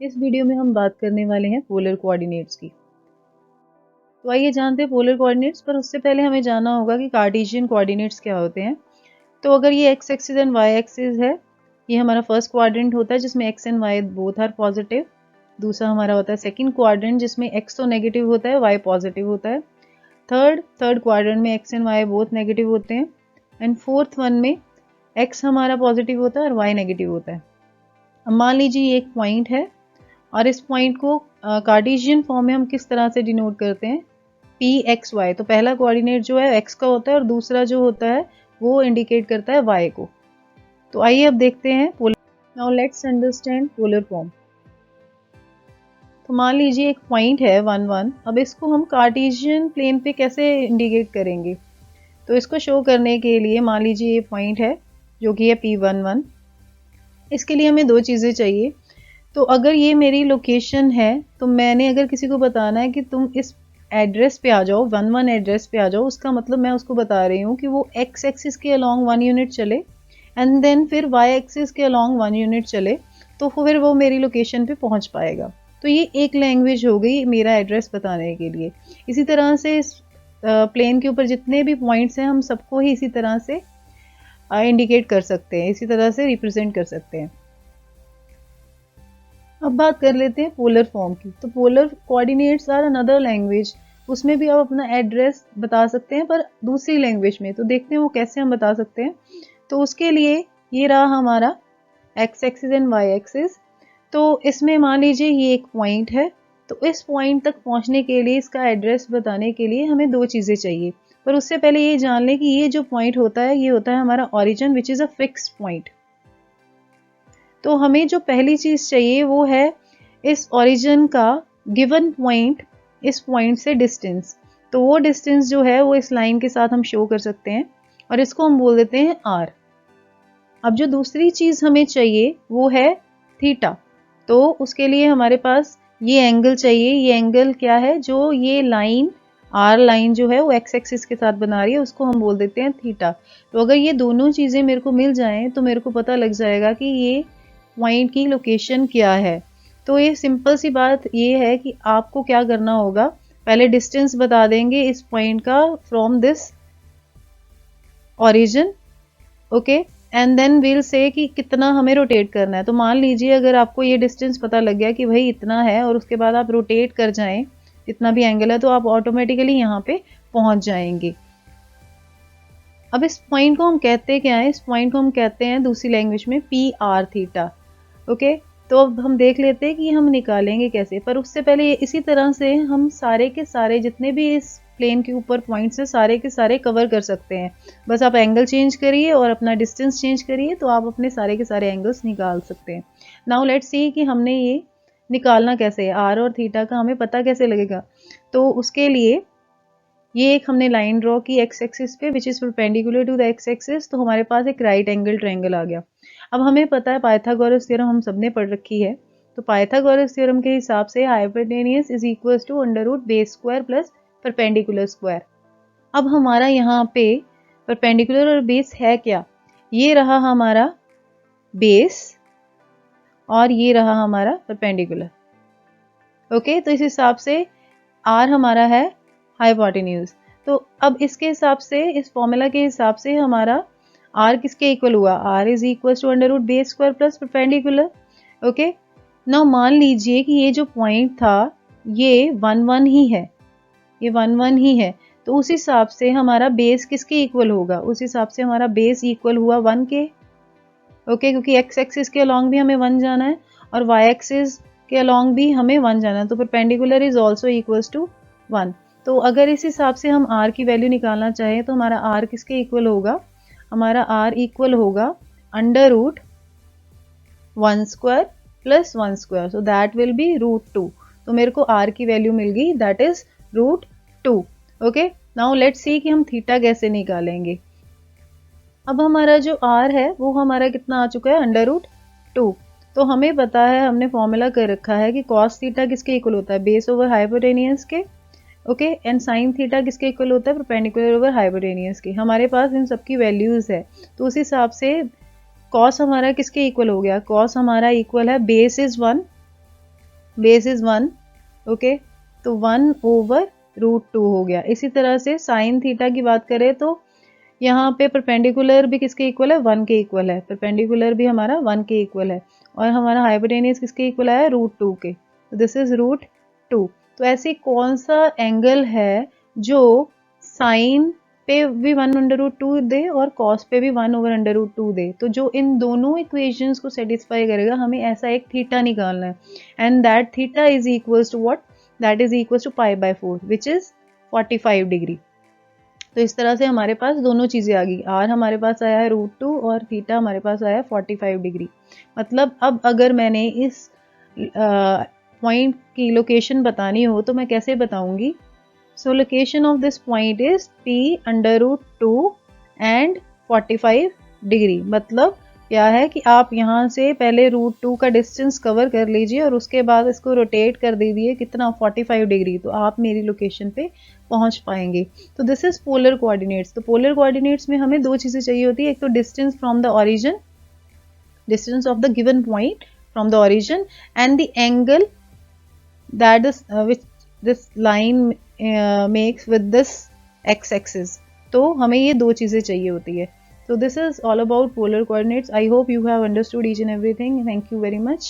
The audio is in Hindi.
इस वीडियो में हम बात करने वाले हैं पोलर कोऑर्डिनेट्स की। तो आइए जानते हैं पोलर कोऑर्डिनेट्स, पर उससे पहले हमें जानना होगा कि कार्टेशियन कोऑर्डिनेट्स क्या होते हैं। तो अगर ये x axis and y axis है, ये हमारा फर्स्ट क्वाड्रेंट होता है जिसमें x and y both are positive. दूसरा हमारा होता है सेकंड क्वाड्रेंट जिसमें एक्स तो नेगेटिव होता है, वाई पॉजिटिव होता है। थर्ड क्वाड्रेंट में x and y both negative होते हैं। एंड फोर्थ वन में एक्स हमारा पॉजिटिव होता है और वाई नेगेटिव होता है। अब मान लीजिए ये एक पॉइंट है और इस पॉइंट को कार्टेशियन फॉर्म में हम किस तरह से डिनोट करते हैं, पी एक्स वाई। तो पहला कोऑर्डिनेट जो है एक्स का होता है और दूसरा जो होता है वो इंडिकेट करता है वाई को। तो आइए अब देखते हैं polar. Now let's understand polar form. तो मान लीजिए एक पॉइंट है 1 1। अब इसको हम कार्टेशियन प्लेन पे कैसे इंडिकेट करेंगे, तो इसको शो करने के लिए मान लीजिए ये पॉइंट है जो कि है P11। इसके लिए हमें दो चीज़ें चाहिए। तो अगर ये मेरी लोकेशन है तो मैंने अगर किसी को बताना है कि तुम इस एड्रेस पे आ जाओ, 11 एड्रेस पे आ जाओ, उसका मतलब मैं उसको बता रही हूँ कि वो एक्स एक्सिस के अलॉन्ग 1 यूनिट चले एंड देन फिर वाई एक्सिस के अलॉन्ग 1 यूनिट चले, तो फिर वो मेरी लोकेशन पे पहुंच पाएगा। तो ये एक लैंग्वेज हो गई मेरा एड्रेस बताने के लिए। इसी तरह से इस प्लेन के ऊपर जितने भी पॉइंट्स हैं हम सबको ही इसी तरह से इंडिकेट कर सकते हैं, इसी तरह से रिप्रेजेंट कर सकते हैं। अब बात कर लेते हैं पोलर फॉर्म की। तो polar coordinates are another language. उसमें भी आप अपना एड्रेस बता सकते हैं पर दूसरी लैंग्वेज में। तो देखते हैं वो कैसे हम बता सकते हैं। तो उसके लिए ये रहा हमारा x axis and y axis. तो इसमें मान लीजिए ये एक पॉइंट है, तो इस पॉइंट तक पहुंचने के लिए, इसका एड्रेस बताने के लिए हमें दो चीज़ें चाहिए। पर उससे पहले ये जान लें कि ये जो पॉइंट होता है ये होता है हमारा origin which is a fixed point. तो हमें जो पहली चीज़ चाहिए वो है इस ओरिजिन का गिवन पॉइंट, इस पॉइंट से डिस्टेंस। तो वो डिस्टेंस जो है वो इस लाइन के साथ हम शो कर सकते हैं और इसको हम बोल देते हैं आर। अब जो दूसरी चीज़ हमें चाहिए वो है थीटा। तो उसके लिए हमारे पास ये एंगल चाहिए। ये एंगल क्या है, जो ये लाइन आर लाइन जो है वो एक्स एक्सिस के साथ बना रही है, उसको हम बोल देते हैं थीटा। तो अगर ये दोनों चीज़ें मेरे को मिल जाएं तो मेरे को पता लग जाएगा कि ये पॉइंट की लोकेशन क्या है। तो ये सिंपल सी बात ये है कि आपको क्या करना होगा, पहले डिस्टेंस बता देंगे इस पॉइंट का from this origin, okay, and then we'll say कि कितना हमें रोटेट करना है। तो मान लीजिए अगर आपको ये डिस्टेंस पता लग गया कि भाई इतना है और उसके बाद आप रोटेट कर जाएं जितना भी एंगल है, तो आप ऑटोमेटिकली यहाँ पे पहुंच जाएंगे। अब इस पॉइंट को हम कहते क्या है, इस पॉइंट को हम कहते हैं दूसरी लैंग्वेज में पी आर थीटा। ओके, तो अब हम देख लेते हैं कि हम निकालेंगे कैसे। पर उससे पहले इसी तरह से हम सारे के सारे जितने भी इस प्लेन के ऊपर पॉइंट्स हैं सारे के सारे कवर कर सकते हैं। बस आप एंगल चेंज करिए और अपना डिस्टेंस चेंज करिए तो आप अपने सारे के सारे एंगल्स निकाल सकते हैं। नाउ लेट्स सी कि हमने ये निकालना कैसे है, आर और थीटा का हमें पता कैसे लगेगा। तो उसके लिए ये एक हमने लाइन ड्रॉ की एक्स एक्सिस पे which is perpendicular to the x axis. तो हमारे पास एक राइट एंगल ट्रायंगल आ गया। अब हमें पता है पाइथागोरस थ्योरम हम सबने पढ़ रखी है। तो पाइथागोरस थ्योरम के हिसाब से hypotenuse is equals to under root base square plus perpendicular square. अब हमारा यहाँ पे परपेंडिकुलर और बेस है क्या, ये रहा हमारा बेस और ये रहा हमारा परपेंडिकुलर। ओके, तो इस हिसाब से आर हमारा है हाइपोटेन्यूज। तो अब इसके हिसाब से, इस फॉर्मूला के हिसाब से हमारा आर किसके इक्वल हुआ, r is equal to under root base square plus perpendicular. Okay, now मान लीजिए कि ये जो पॉइंट था ये 1 1 ही है, ये 1 1 ही है। तो उस हिसाब से हमारा बेस किसके इक्वल होगा, उस हिसाब से हमारा बेस इक्वल हुआ 1 के। ओके, क्योंकि एक्स एक्सिस के अलॉन्ग भी हमें 1 जाना है और वाई एक्सिस के अलॉन्ग भी हमें 1 जाना है। तो perpendicular is also equals to 1। तो अगर इस हिसाब से हम r की वैल्यू निकालना चाहें तो हमारा r किसके इक्वल होगा, हमारा r इक्वल होगा अंडर रूट 1 स्क्वायर प्लस 1 square, so that will be root 2। तो मेरे को r की वैल्यू मिल गई, that is root 2। Okay, now let's see कि हम थीटा कैसे निकालेंगे। अब हमारा जो r है वो हमारा कितना आ चुका है, अंडर रूट 2। तो हमें पता है, हमने फॉर्मूला कर रखा है कि कॉस थीटा किसके इक्वल होता है, बेस ओवर हाइपोटेनियस के। ओके, एंड साइन थीटा किसके इक्वल होता है, परपेंडिकुलर ओवर हाइपोटेनियस के। हमारे पास इन सबकी वैल्यूज है तो उस हिसाब से कॉस हमारा किसके इक्वल हो गया, कॉस हमारा इक्वल है base is 1 base is 1, okay, तो 1/√2 हो गया। इसी तरह से साइन थीटा की बात करें तो यहाँ पे परपेंडिकुलर भी किसके इक्वल है, 1 के इक्वल है, परपेंडिकुलर भी हमारा 1 के इक्वल है, और हमारा हाइपोटेनियस किसके इक्वल आया, √2 के, तो दिस इज √2। तो ऐसी कौन सा एंगल है जो साइन पे भी 1/√2 दे और कॉस पे भी 1/√2 दे, तो जो इन दोनों इक्वेशंस को सेटिस्फाई करेगा, हमें ऐसा एक थीटा निकालना है, and that theta is equals to what, that is equals to π/4 which is 45 degree. तो इस तरह से हमारे पास दोनों चीज़ें आ गई, आर हमारे पास आया है √2 और थीटा हमारे पास आया है 45 डिग्री। मतलब अब अगर मैंने इस पॉइंट की लोकेशन बतानी हो तो मैं कैसे बताऊंगी, सो location of this point is p/√2 and 45 degree. मतलब क्या है कि आप यहाँ से पहले √2 का डिस्टेंस कवर कर लीजिए और उसके बाद इसको रोटेट कर दीजिए कितना, 45 डिग्री, तो आप मेरी लोकेशन पे पहुंच पाएंगे। तो दिस इज पोलर कोऑर्डिनेट्स। तो पोलर कोऑर्डिनेट्स में हमें दो चीज़ें चाहिए होती है, एक तो distance from the origin, distance of the given point from the origin, and the angle that is which this line makes with this x axis। तो हमें ये दो चीज़ें चाहिए होती है। So this is all about polar coordinates. I hope you have understood each and everything. Thank you very much.